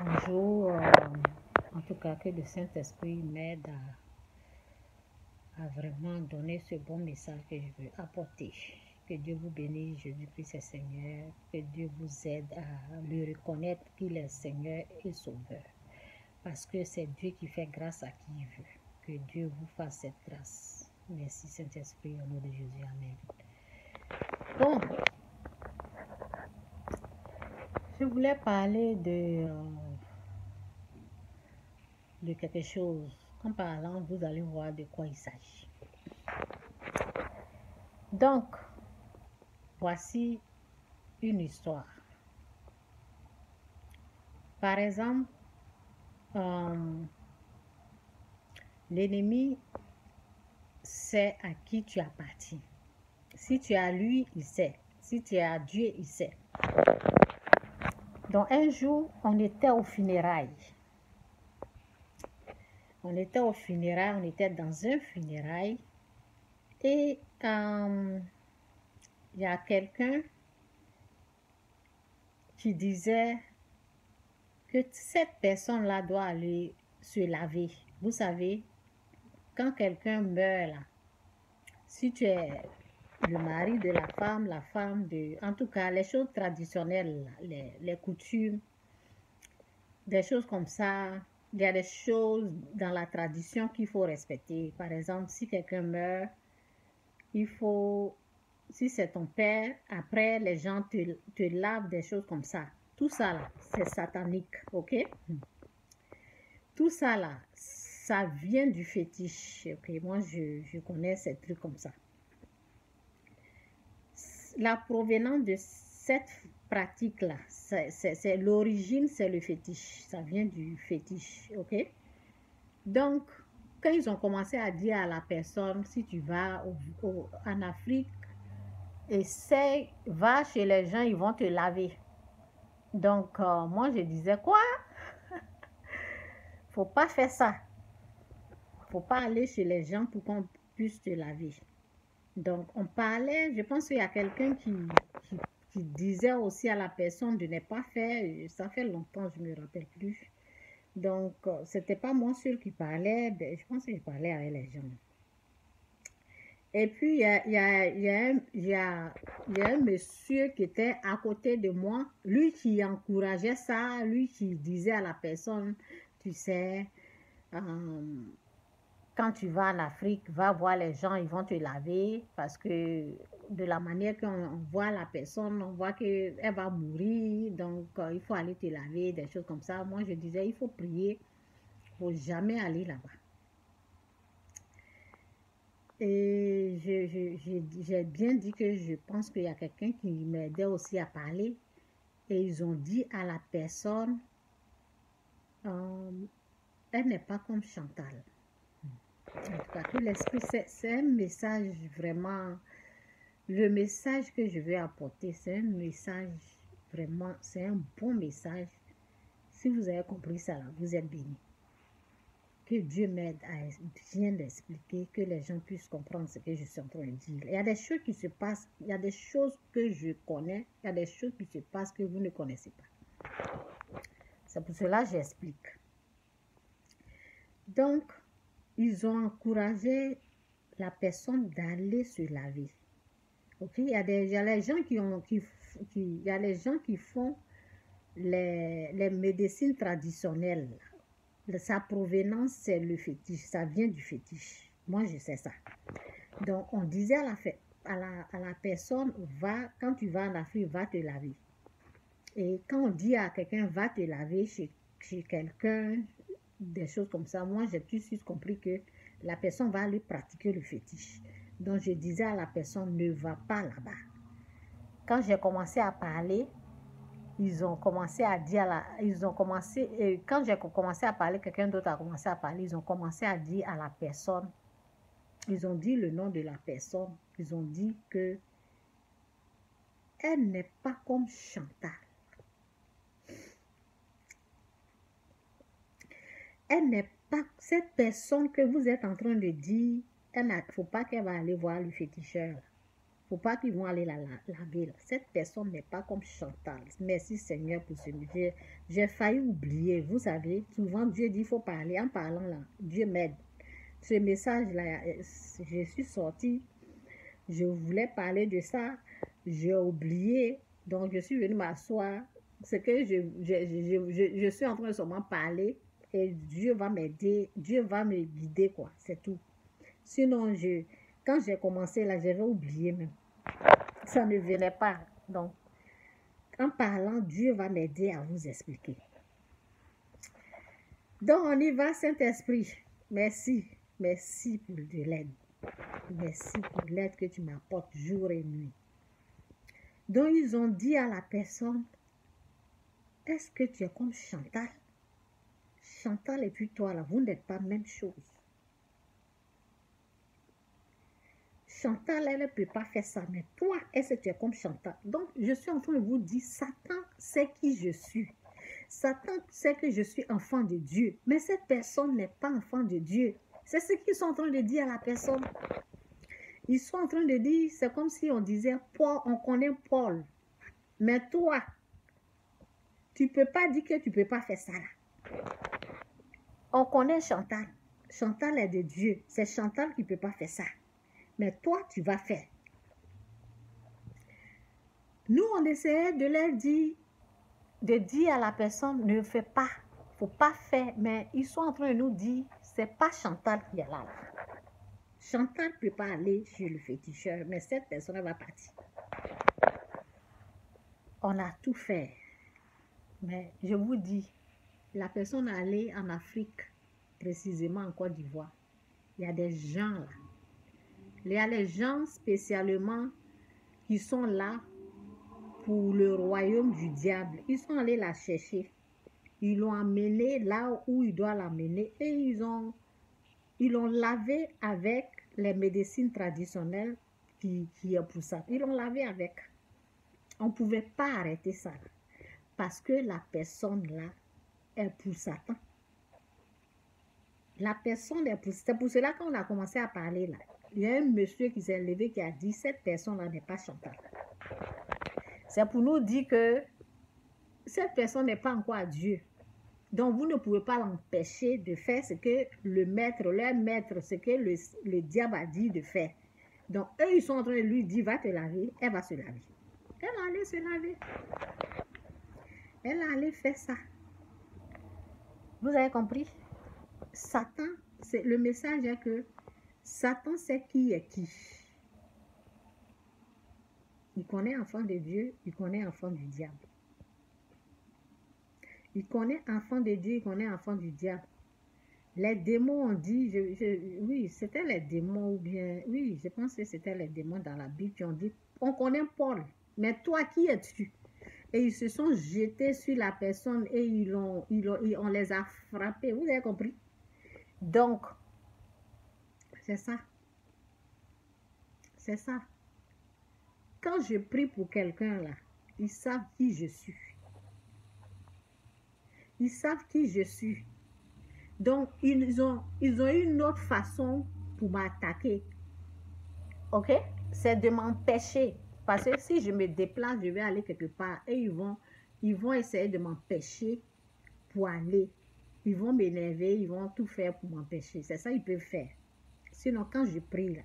Un jour, en tout cas, que le Saint-Esprit m'aide à vraiment donner ce bon message que je veux apporter. Que Dieu vous bénisse, Jésus-Christ est Seigneur. Que Dieu vous aide à lui reconnaître qu'il est Seigneur et Sauveur. Parce que c'est Dieu qui fait grâce à qui il veut. Que Dieu vous fasse cette grâce. Merci Saint-Esprit, au nom de Jésus. Amen. Bon, je voulais parler de quelque chose. En parlant, vous allez voir de quoi il s'agit. Donc, voici une histoire. Par exemple, l'ennemi sait à qui tu appartiens. Si tu es à lui, il sait. Si tu es à Dieu, il sait. Donc, un jour, on était aux funérailles. On était aux funérailles, on était dans un funérail. Et il y a quelqu'un qui disait que cette personne-là doit aller se laver. Vous savez, quand quelqu'un meurt là, si tu es le mari de la femme de... En tout cas, les choses traditionnelles, les coutumes, des choses comme ça, il y a des choses dans la tradition qu'il faut respecter. Par exemple, si quelqu'un meurt, il faut... Si c'est ton père, après, les gens te lavent des choses comme ça. Tout ça, là, c'est satanique, ok? Tout ça, là, ça vient du fétiche, ok? Moi, je connais ces trucs comme ça. La provenance de cette pratique-là, c'est l'origine, c'est le fétiche. Ça vient du fétiche, ok? Donc, quand ils ont commencé à dire à la personne, si tu vas en Afrique, essaye, va chez les gens, ils vont te laver. Donc, moi, je disais, quoi? Faut pas faire ça. Faut pas aller chez les gens pour qu'on puisse te laver. Donc, on parlait, je pense qu'il y a quelqu'un qui disait aussi à la personne de ne pas faire, ça fait longtemps, je ne me rappelle plus. Donc, c'était pas moi seul qui parlait, je pense que je parlais avec les gens. Et puis, il y a un monsieur qui était à côté de moi, lui qui encourageait ça, lui qui disait à la personne, tu sais, quand tu vas en Afrique, va voir les gens, ils vont te laver parce que de la manière qu'on voit la personne, on voit qu'elle va mourir, donc il faut aller te laver, des choses comme ça. Moi, je disais, il faut prier, il ne faut jamais aller là-bas. Et j'ai bien dit que je pense qu'il y a quelqu'un qui m'aidait aussi à parler. Et ils ont dit à la personne, elle n'est pas comme Chantal. En tout cas, que l'esprit, c'est un message vraiment, le message que je veux apporter, c'est un message vraiment, c'est un bon message. Si vous avez compris ça, là, vous êtes bénis. Que Dieu m'aide à bien l'expliquer, que les gens puissent comprendre ce que je suis en train de dire. Il y a des choses qui se passent, il y a des choses que je connais, il y a des choses qui se passent que vous ne connaissez pas. C'est pour cela que j'explique. Donc, ils ont encouragé la personne d'aller se laver. Ok, il y a les gens il y a les gens qui font les médecines traditionnelles. Sa provenance, c'est le fétiche. Ça vient du fétiche. Moi, je sais ça. Donc, on disait à la personne, quand tu vas en Afrique, va te laver. Et quand on dit à quelqu'un, va te laver chez quelqu'un, des choses comme ça, moi, j'ai tout de suite compris que la personne va aller pratiquer le fétiche. Donc, je disais à la personne, ne va pas là-bas. Quand j'ai commencé à parler, ils ont commencé à dire, quand j'ai commencé à parler, quelqu'un d'autre a commencé à parler, ils ont commencé à dire à la personne, ils ont dit le nom de la personne, ils ont dit que elle n'est pas comme Chantal. Elle n'est pas, cette personne que vous êtes en train de dire, il ne faut pas qu'elle va aller voir le féticheur. Faut pas qu'ils vont aller la laver. Là. Cette personne n'est pas comme Chantal. Merci Seigneur pour ce milieu. J'ai failli oublier. Vous savez, souvent Dieu dit, il faut parler. En parlant là, Dieu m'aide. Ce message-là, je suis sortie. Je voulais parler de ça. J'ai oublié. Donc, je suis venue m'asseoir. C'est que je suis en train de seulement parler. Et Dieu va m'aider. Dieu va me guider, quoi. C'est tout. Sinon, quand j'ai commencé là, j'avais oublié même. Ça ne venait pas. Donc, en parlant, Dieu va m'aider à vous expliquer. Donc, on y va, Saint-Esprit. Merci. Merci pour de l'aide. Merci pour l'aide que tu m'apportes jour et nuit. Donc, ils ont dit à la personne, est-ce que tu es comme Chantal? Chantal et puis toi, là, vous n'êtes pas la même chose. Chantal, elle ne peut pas faire ça, mais toi, est-ce que tu es comme Chantal? Donc, je suis en train de vous dire, Satan sait qui je suis. Satan sait que je suis enfant de Dieu, mais cette personne n'est pas enfant de Dieu. C'est ce qu'ils sont en train de dire à la personne. Ils sont en train de dire, c'est comme si on disait, Paul, on connaît Paul, mais toi, tu ne peux pas dire que tu ne peux pas faire ça là. On connaît Chantal. Chantal est de Dieu. C'est Chantal qui ne peut pas faire ça. Mais toi, tu vas faire. Nous, on essayait de leur dire, de dire à la personne, ne fais pas. Il ne faut pas faire. Mais ils sont en train de nous dire, ce n'est pas Chantal qui est là. Chantal ne peut pas aller chez le féticheur, mais cette personne va partir. On a tout fait. Mais je vous dis, la personne est allée en Afrique, précisément en Côte d'Ivoire. Il y a des gens là. Il y a les gens spécialement qui sont là pour le royaume du diable. Ils sont allés la chercher. Ils l'ont amenée là où ils doivent l'amener et ils l'ont lavé avec les médecines traditionnelles qui est pour ça. Ils l'ont lavé avec. On ne pouvait pas arrêter ça parce que la personne là est pour Satan. La personne est pour... C'est pour cela qu'on a commencé à parler là. Il y a un monsieur qui s'est levé qui a dit, cette personne-là n'est pas Chantal. C'est pour nous dire que cette personne n'est pas encore à Dieu. Donc, vous ne pouvez pas l'empêcher de faire ce que le maître, leur maître, ce que le diable a dit de faire. Donc, eux, ils sont en train de lui dire, va te laver, elle va se laver. Elle allait se laver. Elle allait faire ça. Vous avez compris? Satan, le message est que Satan sait qui est qui. Il connaît enfant de Dieu, il connaît enfant du diable. Il connaît enfant de Dieu, il connaît enfant du diable. Les démons ont dit, oui, c'était les démons ou bien, oui, je pense que c'était les démons dans la Bible qui ont dit, on connaît Paul, mais toi qui es-tu? Et ils se sont jetés sur la personne et on les a frappés. Vous avez compris? Donc, c'est ça. C'est ça. Quand je prie pour quelqu'un là, ils savent qui je suis. Ils savent qui je suis. Donc, ils ont une autre façon pour m'attaquer. Ok? C'est de m'empêcher. Parce que si je me déplace, je vais aller quelque part. Et ils vont essayer de m'empêcher pour aller. Ils vont m'énerver, ils vont tout faire pour m'empêcher. C'est ça qu'ils peuvent faire. Sinon, quand je prie là,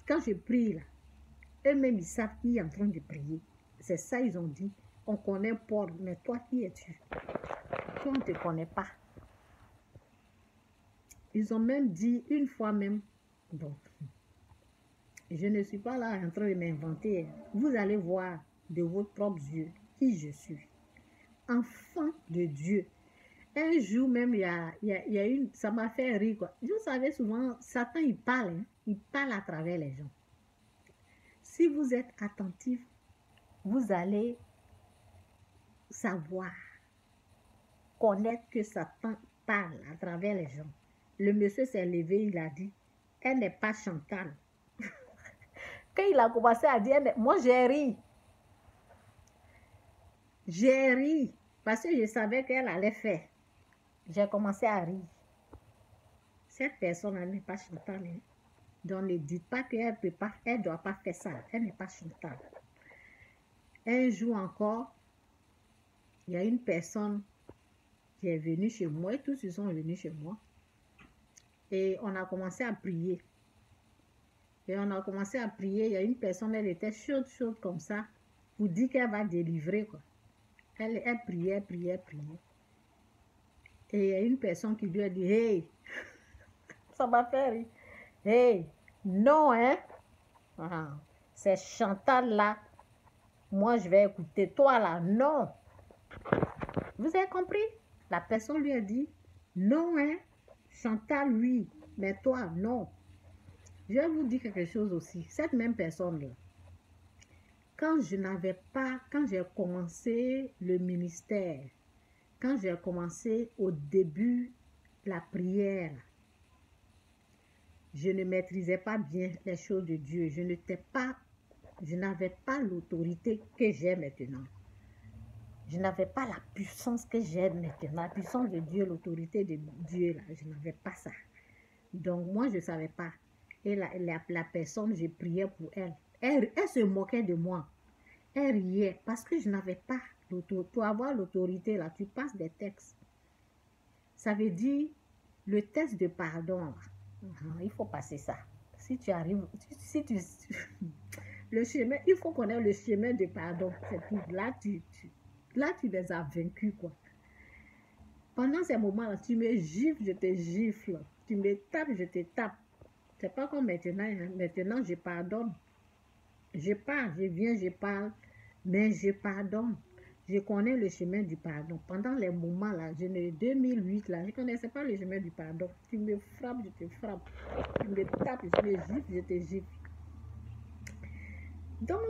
quand je prie là, eux-mêmes, ils savent qui est en train de prier. C'est ça, ils ont dit. On connaît Paul, mais toi, qui es-tu? Toi, on ne te connaît pas. Ils ont même dit une fois même, donc, je ne suis pas là en train de m'inventer. Vous allez voir de vos propres yeux qui je suis. Enfant de Dieu. Un jour même, il y a une, ça m'a fait rire, quoi. Vous savez, souvent, Satan, il parle, hein? Il parle à travers les gens. Si vous êtes attentif, vous allez savoir, connaître que Satan parle à travers les gens. Le monsieur s'est levé, il a dit, elle n'est pas Chantal. Quand il a commencé à dire, moi j'ai ri. J'ai ri parce que je savais qu'elle allait faire. J'ai commencé à rire. Cette personne n'est pas Chantal. Hein? Donc, ne dites pas qu'elle peut pas, elle ne doit pas faire ça. Elle n'est pas Chantal. Un jour encore, il y a une personne qui est venue chez moi, et tous ils sont venus chez moi. Et on a commencé à prier. Et on a commencé à prier. Il y a une personne, elle était chaude comme ça, pour dire qu'elle va délivrer, quoi. Elle priait, priait, priait. Et il y a une personne qui lui a dit, hey, ça m'a fait rire. Hey, non, hein? Ah, c'est Chantal là. Moi, je vais écouter. Toi là, non. Vous avez compris? La personne lui a dit, non, hein? Chantal, oui. Mais toi, non. Je vais vous dire quelque chose aussi. Cette même personne-là, quand j'ai commencé le ministère, quand j'ai commencé au début la prière, je ne maîtrisais pas bien les choses de Dieu. Je n'avais pas l'autorité que j'ai maintenant. Je n'avais pas la puissance que j'ai maintenant. La puissance de Dieu, l'autorité de Dieu, là, je n'avais pas ça. Donc, moi, je ne savais pas. Et la personne, je priais pour elle. Elle se moquait de moi. Elle riait parce que je n'avais pas l'autorité. Pour avoir l'autorité, là, tu passes des textes. Ça veut dire le test de pardon, là. Il faut passer ça. Si tu arrives, le chemin, il faut connaître le chemin de pardon. C'est tout. Là, tu les as vaincus, quoi. Pendant ces moments-là, tu me gifles, je te gifle. Tu me tapes, je te tape. C'est pas comme maintenant. Hein. Maintenant, je pardonne. Je parle, je viens, je parle, mais je pardonne. Je connais le chemin du pardon. Pendant les moments là, 2008 là, je ne connaissais pas le chemin du pardon. Tu me frappes, je te frappe. Tu me tapes, je me gifle, je te gifle. Donc,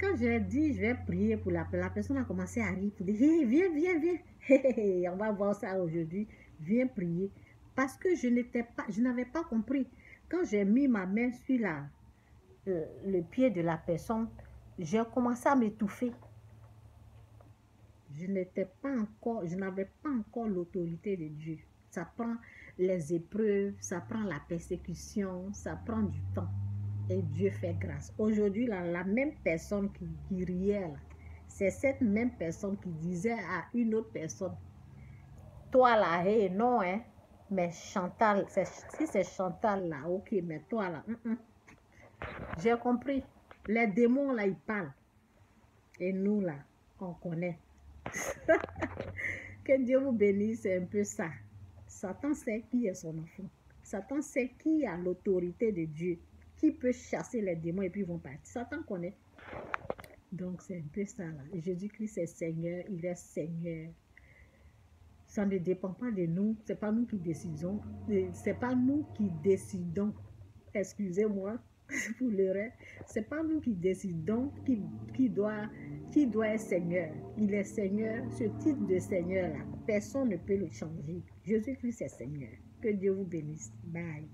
quand j'ai dit je vais prier pour la personne a commencé à rire. Pour dire, hey, viens, viens, viens. Hey, on va voir ça aujourd'hui. Viens prier. Parce que je n'avais pas compris. Quand j'ai mis ma main sur le pied de la personne, j'ai commencé à m'étouffer. Je n'avais pas encore l'autorité de Dieu. Ça prend les épreuves, ça prend la persécution, ça prend du temps. Et Dieu fait grâce. Aujourd'hui, la même personne qui riait, c'est cette même personne qui disait à une autre personne, toi là, hey, non, hein, mais Chantal, si c'est Chantal là, ok, mais toi là, j'ai compris. Les démons là, ils parlent. Et nous là, on connaît. Que Dieu vous bénisse, c'est un peu ça. Satan sait qui est son enfant. Satan sait qui a l'autorité de Dieu. Qui peut chasser les démons et puis ils vont partir. Satan connaît. Donc c'est un peu ça là. Jésus-Christ est Seigneur, il est Seigneur. Ça ne dépend pas de nous. C'est pas nous qui décidons. C'est pas nous qui décidons. Excusez-moi pour l'erreur. C'est pas nous qui décidons qui doit être Seigneur. Il est Seigneur. Ce titre de Seigneur là, personne ne peut le changer. Jésus-Christ est Seigneur. Que Dieu vous bénisse. Bye.